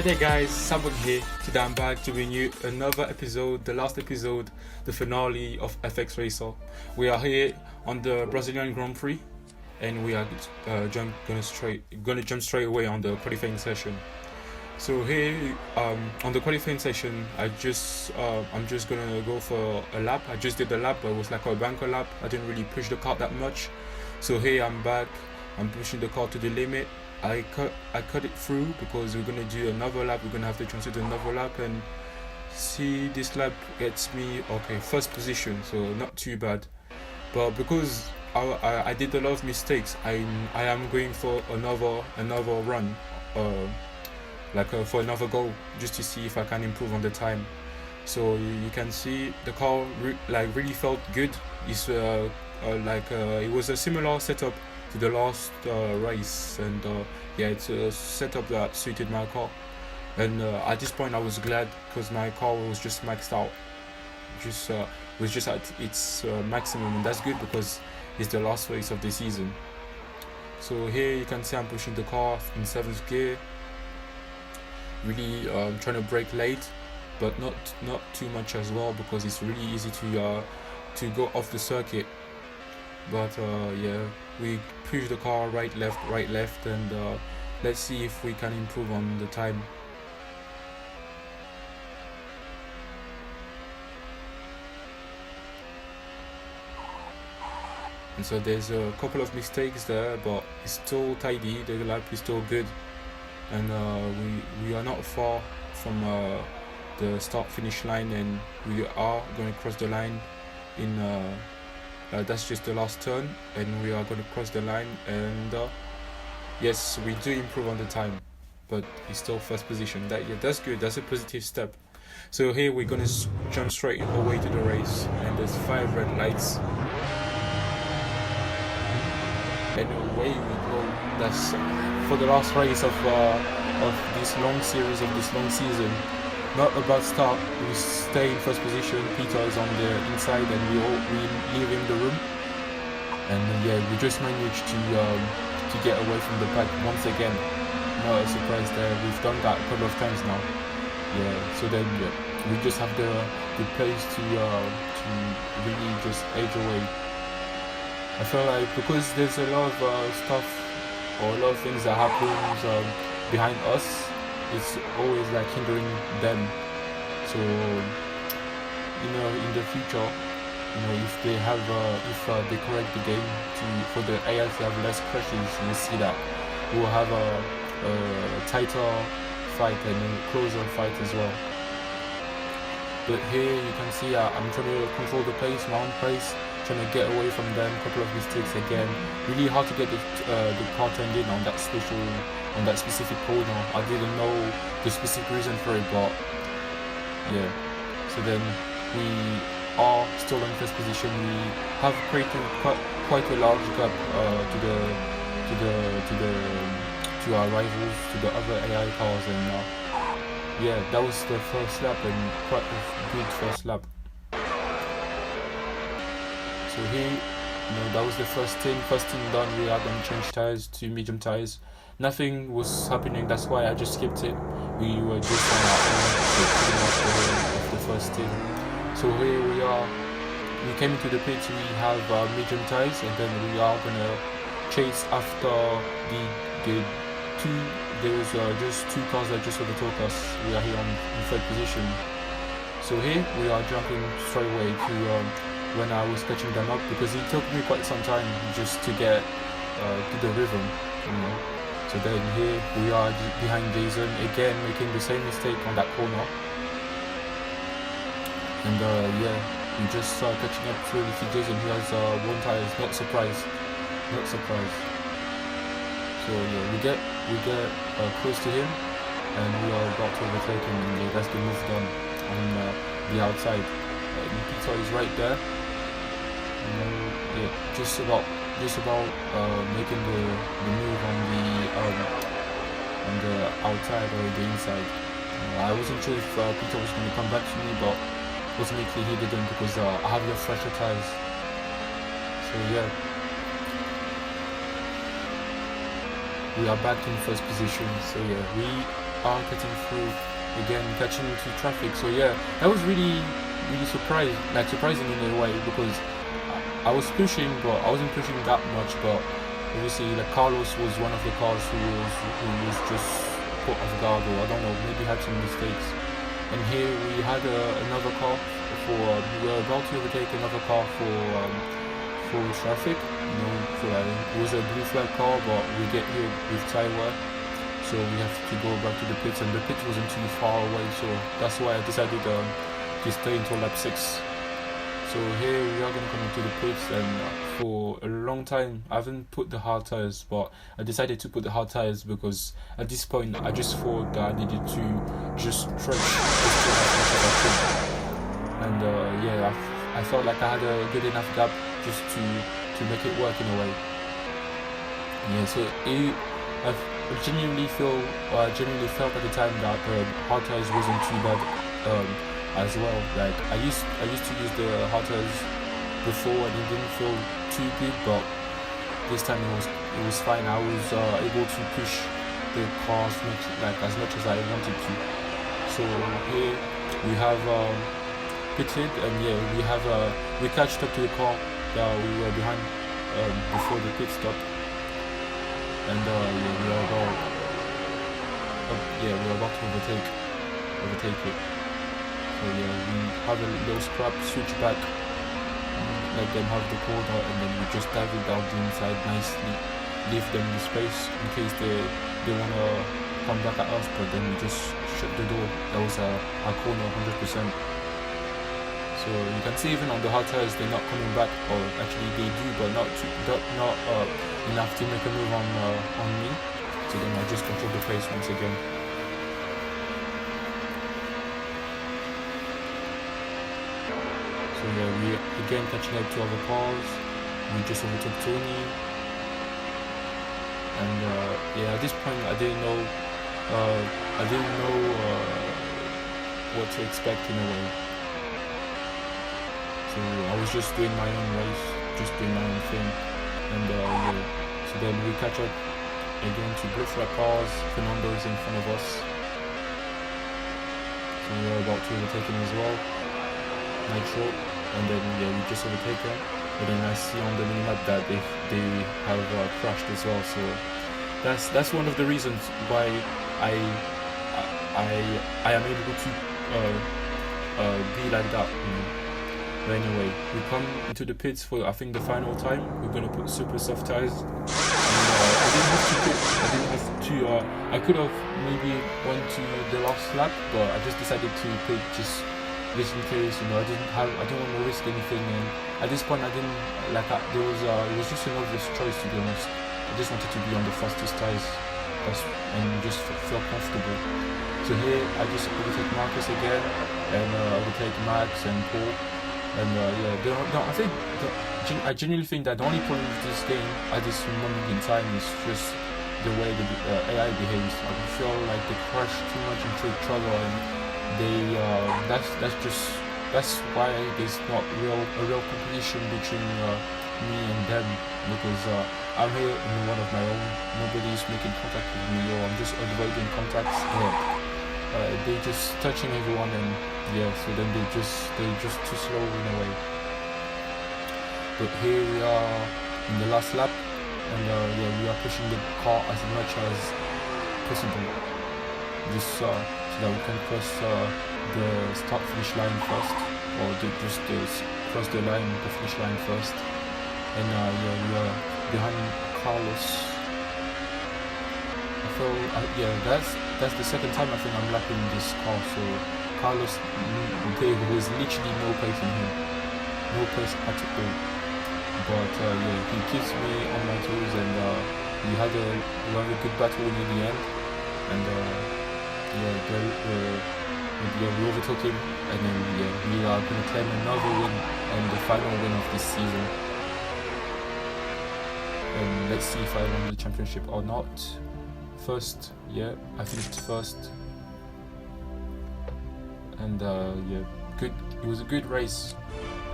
Hey there guys, CyborgKing here. Today I'm back to bring you another episode, the last episode, the finale of FX Racer. We are here on the Brazilian Grand Prix and we are gonna jump straight away on the qualifying session. So here on the qualifying session, I'm just gonna go for a lap. I just did a lap, but it was like a banker lap. I didn't really push the car that much. So here I'm back. I'm pushing the car to the limit. I cut it through because we're gonna do another lap. We're gonna have to transfer to another lap, and see, this lap gets me first position, so not too bad. But because I did a lot of mistakes, I am going for another run, for another goal, just to see if I can improve on the time. So you can see the car really felt good. It's it was a similar setup to the last race, and it's a setup that suited my car. And at this point I was glad because my car was just maxed out, was just at its maximum, and that's good because it's the last race of the season. So here you can see I'm pushing the car in 7th gear, really trying to brake late, but not too much as well, because it's really easy to go off the circuit. But we push the car right left, and let's see if we can improve on the time. And so there's a couple of mistakes there, but it's still tidy. The lap is still good, and we are not far from the start finish line, and we are going to cross the line in that's just the last turn, and we are going to cross the line. And yes, we do improve on the time, but it's still first position. That's good. That's a positive step. So here we're going to jump straight away to the race, and there's 5 red lights, and away we go. That's for the last race of this long series, of this long season. Not a bad start. We stay in first position. Peter is on the inside, and we leave him the room. And we just managed to get away from the pack once again. Not a surprise there. We've done that a couple of times now. So then we just have the place to really just edge away. I feel like because there's a lot of stuff, or a lot of things that happens behind us, it's always like hindering them. So in the future, if they have if they correct the game for the AI to have less crashes, we see that we'll have a tighter fight and a closer fight as well. But here you can see I'm trying to control the pace, my own pace, trying to get away from them. A couple of mistakes again. Really hard to get the car turned in on that specific corner. I didn't know the specific reason for it, but so then we are still in first position. We have created quite a large gap to our rivals, to the other AI cars, and that was the first lap, and quite a good first lap. So here, that was the first thing done. We are going to change tires to medium tires. Nothing was happening, that's why I just skipped it. We were just on our own of the first thing. So here we are. We came into the pit. We have medium tires, and then we are gonna chase after the two. There was just 2 cars that just overtook us. We are here in 3rd position. So here we are jumping straight away to when I was catching them up, because it took me quite some time just to get to the rhythm. So then here we are behind Jason again, making the same mistake on that corner. And we just start catching up slowly to Jason. He has 1 tire. Not surprised. So we get close to him, and we are about to overtake him. And that's the move done on the outside. Peter is right there. Just about making the move on the outside or the inside. I wasn't sure if Peter was going to come back to me, but ultimately he didn't, because I have the fresher tires. So we are back in first position. So we are getting through again, catching into traffic. So yeah, that was really surprising in a way, because I was pushing, but I wasn't pushing that much. But obviously, like, Carlos was one of the cars who was just caught off guard, or I don't know, maybe had some mistakes. And here we had another car we were about to overtake another car for traffic. It was a blue flag car, but we get hit with tire wear, so we have to go back to the pits, and the pit wasn't too far away, so that's why I decided to stay until lap 6. So here we are going to come into the pits, and for a long time I haven't put the hard tires, but I decided to put the hard tires because at this point I just thought that I needed to just stretch as much as I could. And I felt like I had a good enough gap just to make it work in a way. Yeah, so I genuinely felt at the time that hard tires wasn't too bad as well. Like, I used to use the hard tires before and it didn't feel too good, but this time it was fine. I was able to push the car as much as I wanted to. So here we have pitted, and we catched up to the car that we were behind before the pit stop, and we are about to overtake it. So we have a little scrap, switch back, let them have the corner, and then we just dive it down the inside nicely, leave them the space in case they want to come back at us, but then we just shut the door. That was our corner 100%. So you can see even on the hard tires they're not coming back, or actually they do, but not enough to make a move on me. So then I just control the pace once again. So yeah, we again catching up to other cars. We just overtook Tony, and at this point I didn't know what to expect in a way. So I was just doing my own race, just doing my own thing, and so then we catch up again to blue flag cars. Fernando's in front of us, so we're about to overtake him as well, Nitro, and then we just overtake him. But then I see on the minimap that they have crashed as well. So that's one of the reasons why I am able to be like that. But anyway, we come into the pits for, I think, the final time. We're going to put super soft tires. And I didn't have to pit. I could have maybe went to the last lap, but I just decided to pit just in case. I didn't want to risk anything. And at this point, I didn't it was just an obvious choice, to be honest. I just wanted to be on the fastest tires and just feel comfortable. So here, I just overtake Marcus again, and overtake Max and Paul. And I genuinely think that the only problem with this game at this moment in time is just the way the AI behaves. I feel like they crash too much into each other, and that's why there's not a real competition between me and them, because I'm here in one of my own. Nobody's making contact with me, or I'm just avoiding contacts. They're just touching everyone, and so then they're just too slow in a way. But here we are in the last lap, and we are pushing the car as much as possible, just so that we can cross the start finish line first, or just cross the finish line first. And we are behind Carlos. That's the second time I think I'm lapping this car. So Carlos, there was literally no pace in him, no pace at all. But he keeps me on my toes, and we had a very good battle in the end. And we overtook him, and then we are going to claim another win and the final win of this season. And let's see if I won the championship or not. First, I finished first, and good. It was a good race,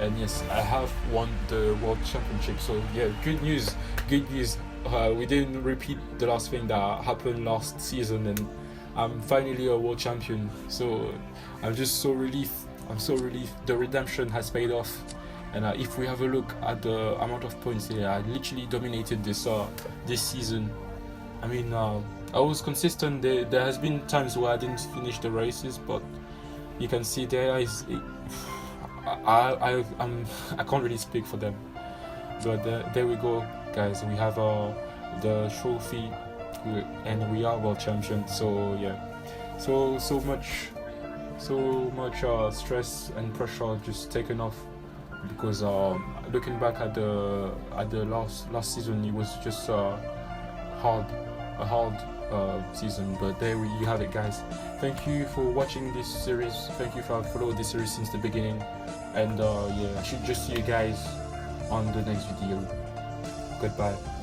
and yes, I have won the world championship. So good news. We didn't repeat the last thing that happened last season, and I'm finally a world champion. So I'm just so relieved. I'm so relieved. The redemption has paid off. And if we have a look at the amount of points here, I literally dominated this season. I mean, I was consistent. There has been times where I didn't finish the races, but you can see there is. I can't really speak for them, but there we go, guys. We have the trophy, and we are world champions. So yeah, so much stress and pressure just taken off, because looking back at the last season, it was just a hard season. But there you have it, guys. Thank you for watching this series. Thank you for following this series since the beginning. And yeah, I should just see you guys on the next video. Goodbye.